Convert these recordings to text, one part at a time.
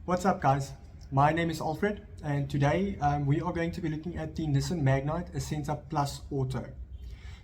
What's up guys, my name is Alfred and today we are going to be looking at the Nissan Magnite Acenta Plus Auto.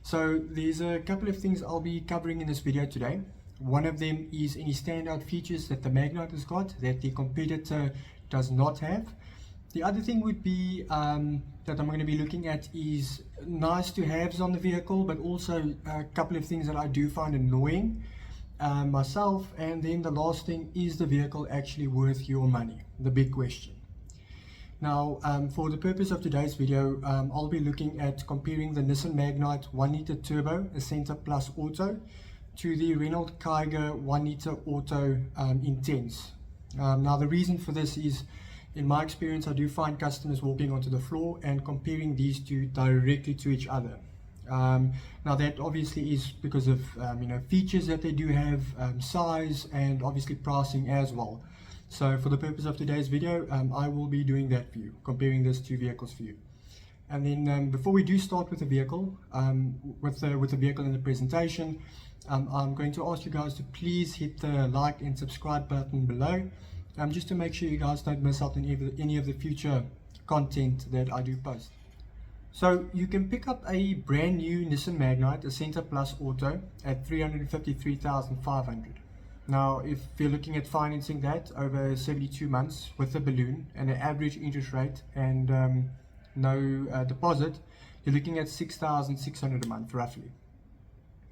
So there's a couple of things I'll be covering in this video today. One of them is any standout features that the Magnite has got that the competitor does not have. The other thing would be that I'm going to be looking at is nice to haves on the vehicle, but also a couple of things that I do find annoying myself. And then the last thing, is the vehicle actually worth your money? The big question. Now for the purpose of today's video, I'll be looking at comparing the Nissan Magnite 1 litre Turbo Acenta Plus Auto to the Renault Kiger 1 litre Auto Intense. Now the reason for this is, in my experience, I do find customers walking onto the floor and comparing these two directly to each other. Now that obviously is because of features that they do have, size, and obviously pricing as well. So for the purpose of today's video, I will be doing that for you, comparing these two vehicles for you. And then before we do start with the vehicle, with the vehicle in the presentation, I'm going to ask you guys to please hit the like and subscribe button below, just to make sure you guys don't miss out on any of the future content that I do post. So you can pick up a brand new Nissan Magnite Acenta Plus Auto at $353,500. Now if you're looking at financing that over 72 months with a balloon and an average interest rate and no deposit, you're looking at $6,600 a month roughly.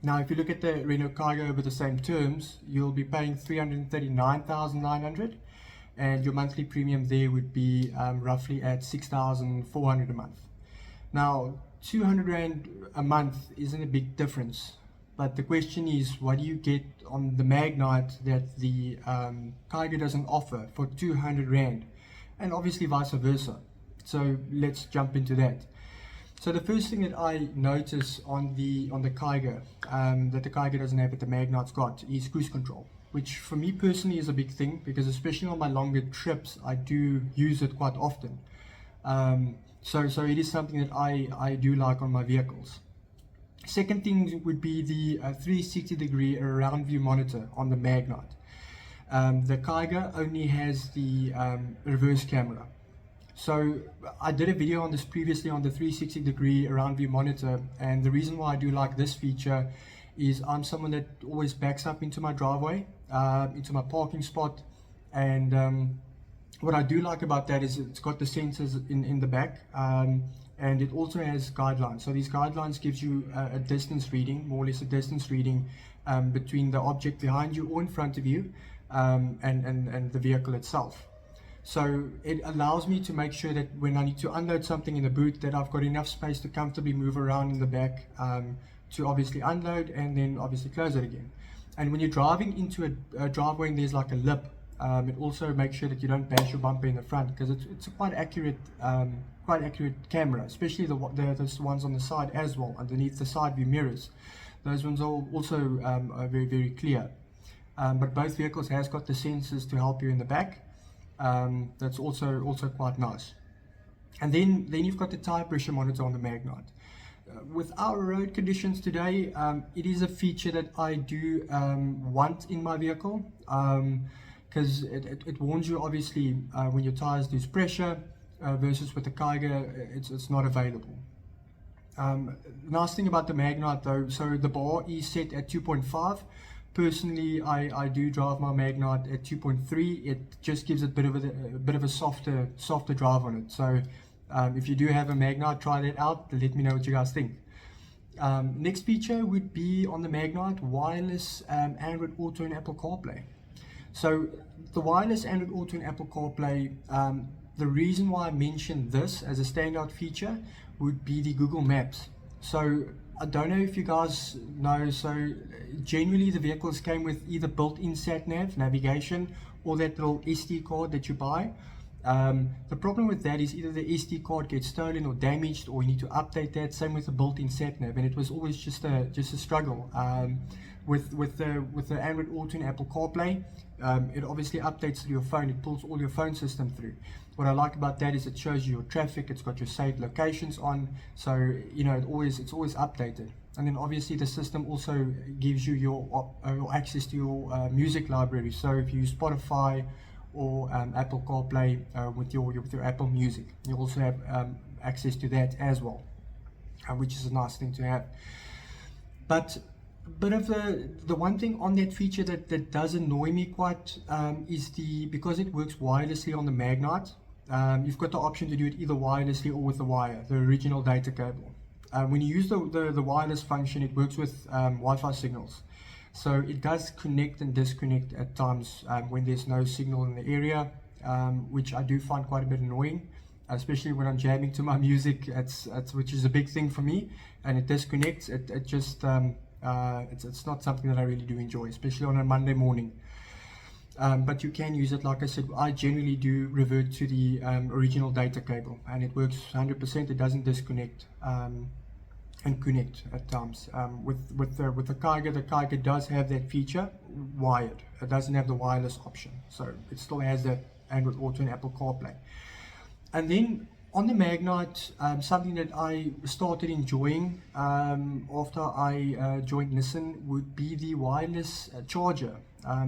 Now if you look at the Renault Kiger over the same terms, you'll be paying $339,900, and your monthly premium there would be roughly at $6,400 a month. Now 200 Rand a month isn't a big difference, but the question is, what do you get on the Magnite that the Kiger doesn't offer for 200 Rand, and obviously vice versa. So let's jump into that. So the first thing that I notice on the Kiger that the Kiger doesn't have that the Magnite's got is cruise control, which for me personally is a big thing, because especially on my longer trips I do use it quite often. So it is something that I do like on my vehicles. Second thing would be the 360-degree around view monitor on the Magnite. The Kiger only has the reverse camera. So I did a video on this previously on the 360-degree around view monitor, and the reason why I do like this feature is I'm someone that always backs up into my driveway, into my parking spot, and what I do like about that is it's got the sensors in the back, and it also has guidelines. So these guidelines gives you a distance reading, more or less a distance reading between the object behind you or in front of you and the vehicle itself. So it allows me to make sure that when I need to unload something in the boot, that I've got enough space to comfortably move around in the back to obviously unload and then obviously close it again. And when you're driving into a driveway and there's like a lip, it also makes sure that you don't bash your bumper in the front, because it's a quite accurate camera, especially the ones on the side as well, underneath the side view mirrors. Those ones are also very, very clear. But both vehicles has got the sensors to help you in the back. That's also quite nice. And then you've got the tire pressure monitor on the Magnite. With our road conditions today, it is a feature that I do want in my vehicle, because it warns you obviously when your tires lose pressure, versus with the Kiger it's not available. Nice thing about the Magnite though, so the bar is set at 2.5. Personally, I do drive my Magnite at 2.3. It just gives it a bit of a softer drive on it. So if you do have a Magnite, try that out. Let me know what you guys think. Next feature would be on the Magnite, wireless Android Auto and Apple CarPlay. So the wireless Android Auto and Apple CarPlay, the reason why I mentioned this as a standout feature would be the Google Maps. So I don't know if you guys know, so generally the vehicles came with either built-in sat-nav navigation or that little SD card that you buy. The problem with that is either the SD card gets stolen or damaged, or you need to update that. Same with the built-in sat-nav, and it was always just a struggle. With the Android Auto and Apple CarPlay, it obviously updates to your phone. It pulls all your phone system through. What I like about that is it shows you your traffic. It's got your saved locations on, so you know it's always updated. And then obviously the system also gives you your access to your music library. So if you use Spotify or Apple CarPlay with your Apple Music. You also have access to that as well, which is a nice thing to have. But of the one thing on that feature that does annoy me quite is because it works wirelessly on the Magnite. You've got the option to do it either wirelessly or with the wire, the original data cable. When you use the wireless function, it works with Wi-Fi signals. So it does connect and disconnect at times when there's no signal in the area, which I do find quite a bit annoying, especially when I'm jamming to my music, which is a big thing for me, and it disconnects. It just it's not something that I really do enjoy, especially on a Monday morning. But you can use it, like I said. I generally do revert to the original data cable, and it works 100%. It doesn't disconnect and connect at times. With the Kiger does have that feature wired. It doesn't have the wireless option, so it still has that Android Auto and Apple CarPlay. And then on the Magnite, something that I started enjoying after I joined Nissan would be the wireless charger.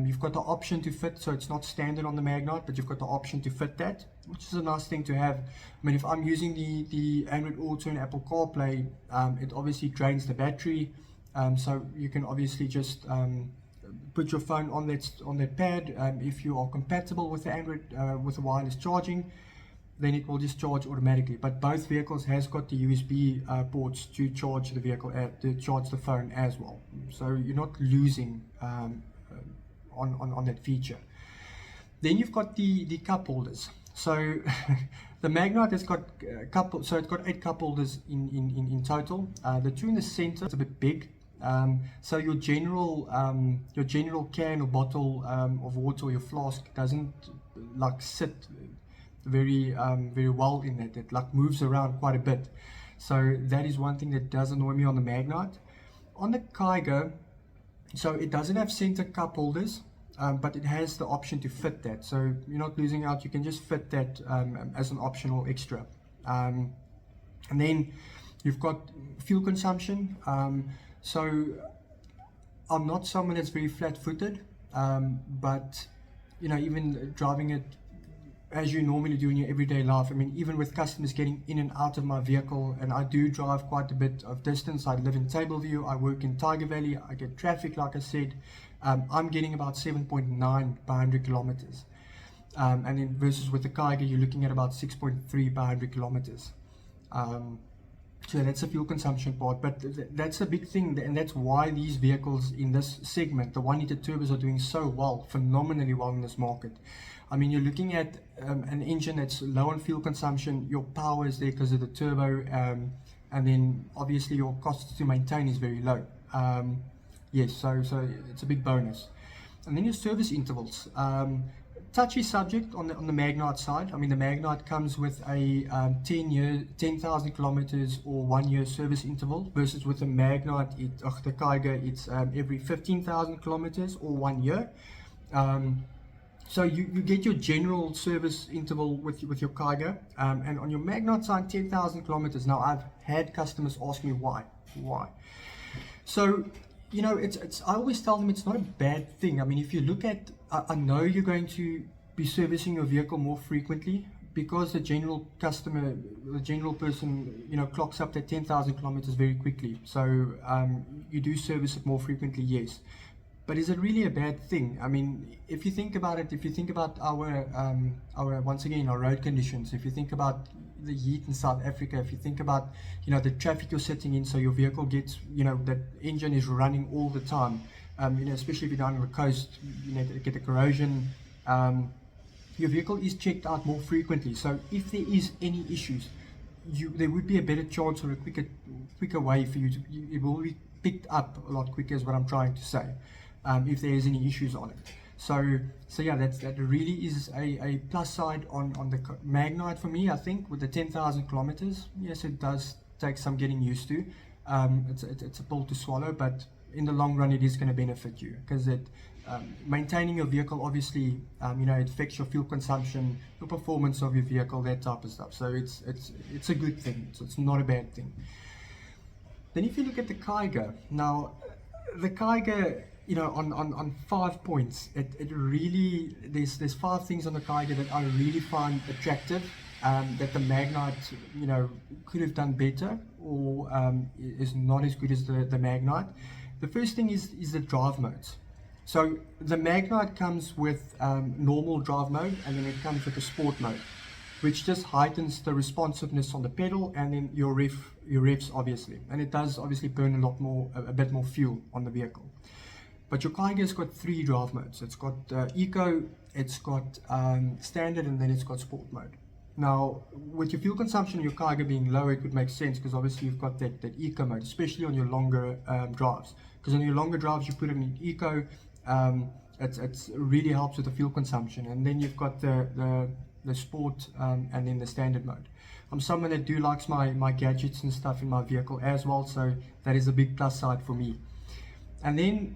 You've got the option to fit, so it's not standard on the Magnite, but you've got the option to fit that, which is a nice thing to have. I mean, if I'm using the Android Auto and Apple CarPlay, it obviously drains the battery, so you can obviously just put your phone on that pad. If you are compatible with the Android with the wireless charging, then it will just charge automatically. But both vehicles has got the USB ports to charge the vehicle, to charge the phone as well. So you're not losing on that feature. Then you've got the cup holders. So the Magnite has got so it's got 8 cup holders in total. The 2 in the center is a bit big. So your general can or bottle of water or your flask doesn't like sit very well in that. It like moves around quite a bit. So that is one thing that does annoy me on the Magnite. On the Kiger, so it doesn't have center cup holders, but it has the option to fit that. So you're not losing out. You can just fit that as an optional extra. And then you've got fuel consumption. So I'm not someone that's very flat-footed, but you know, even driving it as you normally do in your everyday life. I mean, even with customers getting in and out of my vehicle, and I do drive quite a bit of distance. I live in Tableview, I work in Tiger Valley, I get traffic, like I said. I'm getting about 7.9 per 100 kilometers. And then versus with the Kiger, you're looking at about 6.3 per 100 kilometers. So that's the fuel consumption part, but that's a big thing, and that's why these vehicles in this segment, the 1 liter turbos, are doing so well, phenomenally well in this market. I mean, you're looking at an engine that's low on fuel consumption. Your power is there because of the turbo, and then obviously your costs to maintain is very low. Yes, so it's a big bonus. And then your service intervals. Touchy subject on the Magnite side. I mean, the Magnite comes with a 10,000 kilometers or 1 year service interval, versus with the Magnite, the Kiger, it's every 15,000 kilometers or 1 year. So you get your general service interval with your Kiger, and on your Magnite side, 10,000 kilometers. Now, I've had customers ask me why. So, you know, I always tell them it's not a bad thing. I mean, if you look at, I know you're going to be servicing your vehicle more frequently, because the general customer, the general person, you know, clocks up that 10,000 kilometers very quickly. So you do service it more frequently, yes. But is it really a bad thing? I mean, if you think about it, if you think about our once again, our road conditions, if you think about the heat in South Africa, if you think about, you know, the traffic you're sitting in, so your vehicle gets, you know, that engine is running all the time, you know, especially if you're down on the coast, you know, get the corrosion, your vehicle is checked out more frequently. So if there is any issues, there would be a better chance, or a quicker way for you to, it will be picked up a lot quicker, is what I'm trying to say. If there is any issues on it. So yeah, that really is a plus side on the Magnite for me. I think with the 10,000 kilometers, yes, it does take some getting used to. It's a pill to swallow, but in the long run, it is going to benefit you, because maintaining your vehicle, obviously, you know, it affects your fuel consumption, the performance of your vehicle, that type of stuff. So it's a good thing. So it's not a bad thing. Then if you look at the Kiger, now the Kiger, you know, on 5 points, it really, there's 5 things on the Kiger that I really find attractive, that the Magnite, you know, could have done better, or is not as good as the Magnite. The first thing is the drive modes. So the Magnite comes with normal drive mode, and then it comes with the sport mode, which just heightens the responsiveness on the pedal, and then your revs obviously, and it does obviously burn a bit more fuel on the vehicle. But your Kiger's got 3 drive modes. It's got eco, it's got standard, and then it's got sport mode. Now, with your fuel consumption, your Kiger being lower, it would make sense, because obviously you've got that eco mode, especially on your longer drives. Because on your longer drives, you put it in eco, it really helps with the fuel consumption. And then you've got the sport and then the standard mode. I'm someone that likes my gadgets and stuff in my vehicle as well, so that is a big plus side for me. And then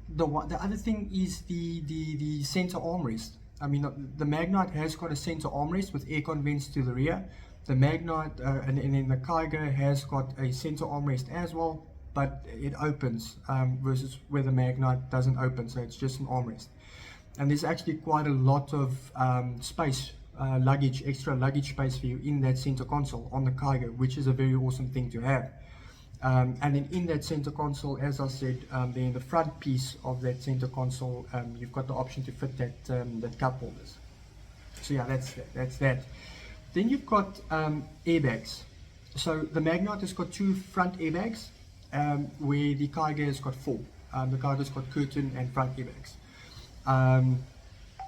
the other thing is the center armrest. I mean, the Magnite has got a center armrest with aircon vents to the rear. The Magnite and then the Kiger has got a center armrest as well, but it opens, versus where the Magnite doesn't open, so it's just an armrest. And there's actually quite a lot of space, extra luggage space for you in that center console on the Kiger, which is a very awesome thing to have. And then in that center console, as I said, then in the front piece of that center console, you've got the option to fit that cup holders. So yeah, that's that. Then you've got airbags. So the Magnite has got 2 front airbags, where the Kiger has got 4. The Kiger's got curtain and front airbags.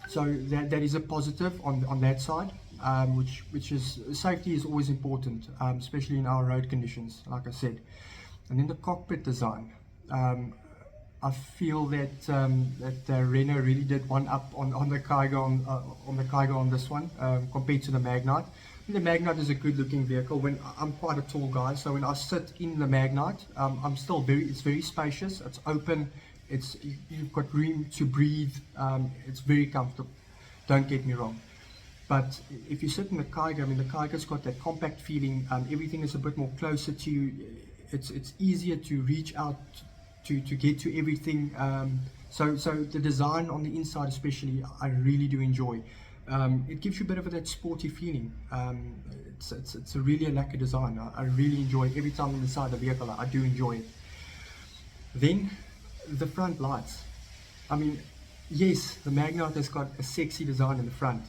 So that is a positive on that side, which is, safety is always important, especially in our road conditions, like I said. And then the cockpit design, I feel that Renault really did one up on the Kiger on this one, compared to the Magnite. The Magnite is a good looking vehicle. When I'm quite a tall guy, so when I sit in the Magnite, it's very spacious, it's open, you've got room to breathe, it's very comfortable, don't get me wrong. But if you sit in the Kiger, I mean, the Kiger's got that compact feeling, everything is a bit more closer to you, it's easier to reach out to get to everything, so the design on the inside especially, I really do enjoy. It gives you a bit of that sporty feeling. It's a really a lacquer design. I really enjoy it. Every time I'm inside the vehicle, I do enjoy it. Then the front lights. I mean, yes, the Magnite has got a sexy design in the front.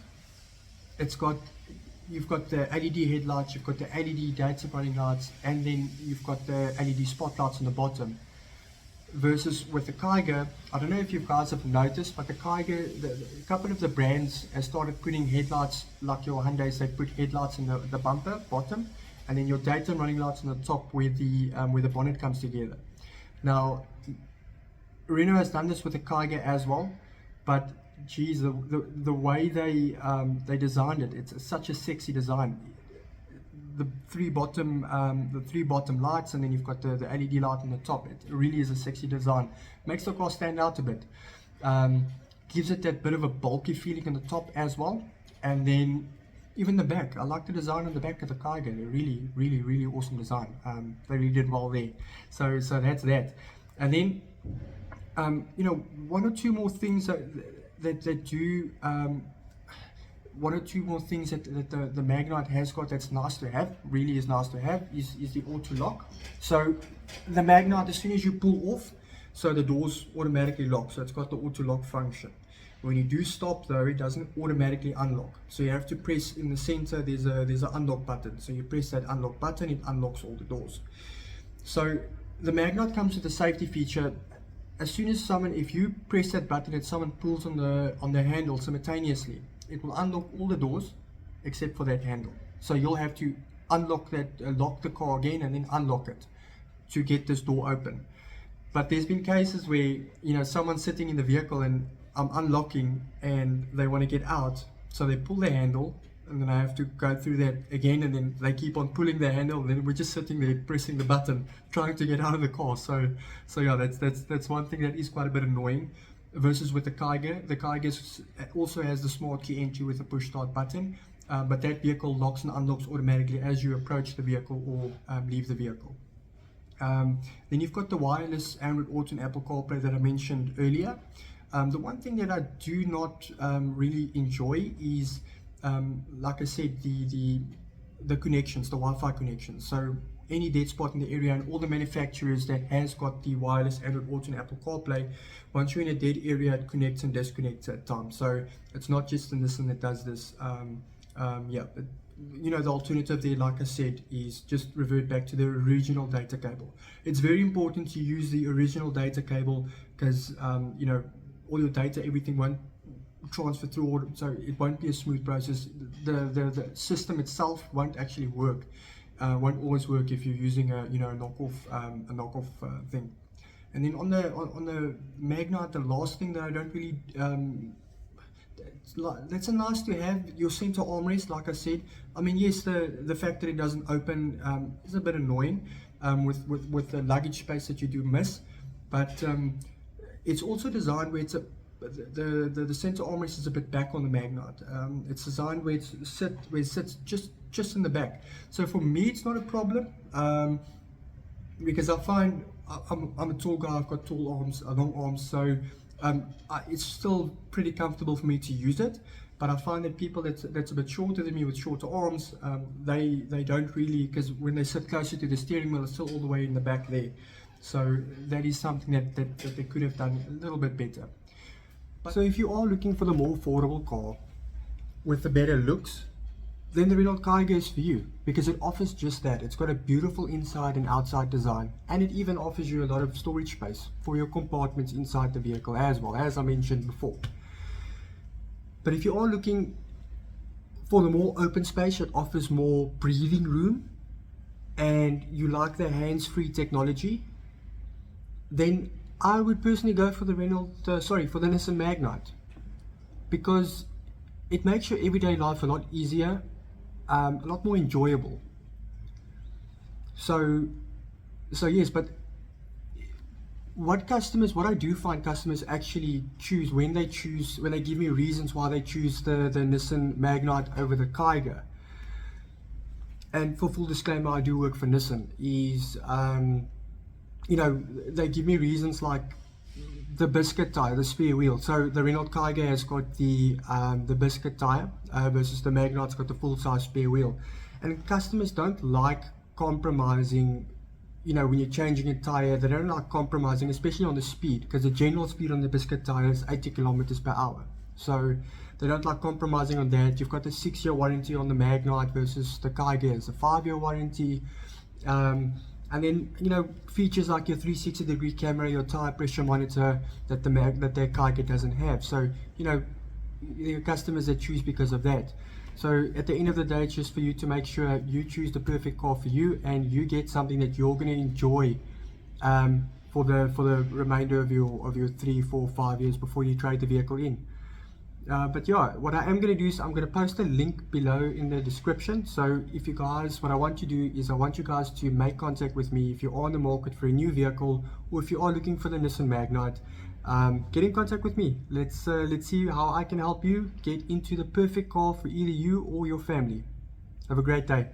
You've got the LED headlights, you've got the LED daytime running lights, and then you've got the LED spotlights on the bottom. Versus with the Kiger, I don't know if you guys have noticed, but the Kiger, a couple of the brands have started putting headlights, like your Hyundais, they put headlights in the bumper bottom, and then your daytime running lights on the top where the bonnet comes together. Now, Renault has done this with the Kiger as well, but geez, the way they designed it, it's such a sexy design. The three bottom lights, and then you've got the LED light on the top. It really is a sexy design. Makes the car stand out a bit. Gives it that bit of a bulky feeling on the top as well. And then even the back. I like the design on the back of the Kiger. Really awesome design. They really did well there. So that's that. And then you know, one or two more things that do. One or two more things that the Magnite has got that's nice to have, really is nice to have, is the auto lock. So the Magnite, as soon as you pull off, so the doors automatically lock. So it's got the auto lock function. When you do stop though, it doesn't automatically unlock. So you have to press in the center, there's an unlock button. So you press that unlock button, it unlocks all the doors. So the Magnite comes with a safety feature. As soon as if you press that button and someone pulls on the handle simultaneously, it will unlock all the doors except for that handle. So you'll have to unlock that, lock the car again, and then unlock it to get this door open. But there's been cases where, you know, someone's sitting in the vehicle and I'm unlocking and they want to get out, so they pull the handle, and then I have to go through that again, and then they keep on pulling the handle, and then we're just sitting there pressing the button trying to get out of the car. So yeah, that's one thing that is quite a bit annoying. Versus with the Kiger also has the smart key entry with a push start button, but that vehicle locks and unlocks automatically as you approach the vehicle or leave the vehicle. Then you've got the wireless Android Auto and Apple CarPlay that I mentioned earlier. The one thing that I do not really enjoy is, like I said, the connections, the Wi-Fi connections. So any dead spot in the area, and all the manufacturers that has got the wireless Android Auto and Apple CarPlay, once you're in a dead area, it connects and disconnects at times. So it's not just the Nissan that does this. Yeah, but, you know, the alternative there, like I said, is just revert back to the original data cable. It's very important to use the original data cable because, you know, all your data, everything won't transfer through, so it won't be a smooth process. The system itself won't actually work. Won't always work if you're using a, you know, a knockoff thing. And then on the Magnite, the last thing that I don't really that's a nice to have, your center armrest. Like I said, I mean, yes, the fact that it doesn't open is a bit annoying with the luggage space that you do miss, but it's also designed where it's the center armrest is a bit back on the Magnite. It's designed where it sits just in the back. So for me, it's not a problem because I find I'm a tall guy. I've got tall arms, long arms, so it's still pretty comfortable for me to use it. But I find that people that's a bit shorter than me with shorter arms, they don't really, because when they sit closer to the steering wheel, it's still all the way in the back there. So that is something that they could have done a little bit better. So if you are looking for the more affordable car with the better looks, then the Renault Kiger is for you, because it offers just that. It's got a beautiful inside and outside design, and it even offers you a lot of storage space for your compartments inside the vehicle as well, as I mentioned before. But if you are looking for the more open space, it offers more breathing room, and you like the hands-free technology, then I would personally go for the for the Nissan Magnite, because it makes your everyday life a lot easier, a lot more enjoyable. So yes, but what I do find customers actually choose when they give me reasons why they choose the Nissan Magnite over the Kiger. And for full disclaimer, I do work for Nissan. Is you know, they give me reasons like the biscuit tire, the spare wheel. So the Renault Kiger has got the biscuit tire versus the Magnite's got the full-size spare wheel. And customers don't like compromising, you know, when you're changing a tire. They don't like compromising, especially on the speed, because the general speed on the biscuit tire is 80 kilometers per hour. So they don't like compromising on that. You've got a 6-year warranty on the Magnite versus the Kiger is a 5-year warranty. And then, you know, features like your 360-degree camera, your tire pressure monitor that the Kiger doesn't have. So, you know, there are customers that choose because of that. So at the end of the day, it's just for you to make sure you choose the perfect car for you, and you get something that you're going to enjoy for the remainder of your 3, 4, 5 years before you trade the vehicle in. But yeah, what I am going to do is I'm going to post a link below in the description. So if you guys, what I want to do is I want you guys to make contact with me if you're on the market for a new vehicle, or if you are looking for the Nissan Magnite. Get in contact with me. Let's see how I can help you get into the perfect car for either you or your family. Have a great day.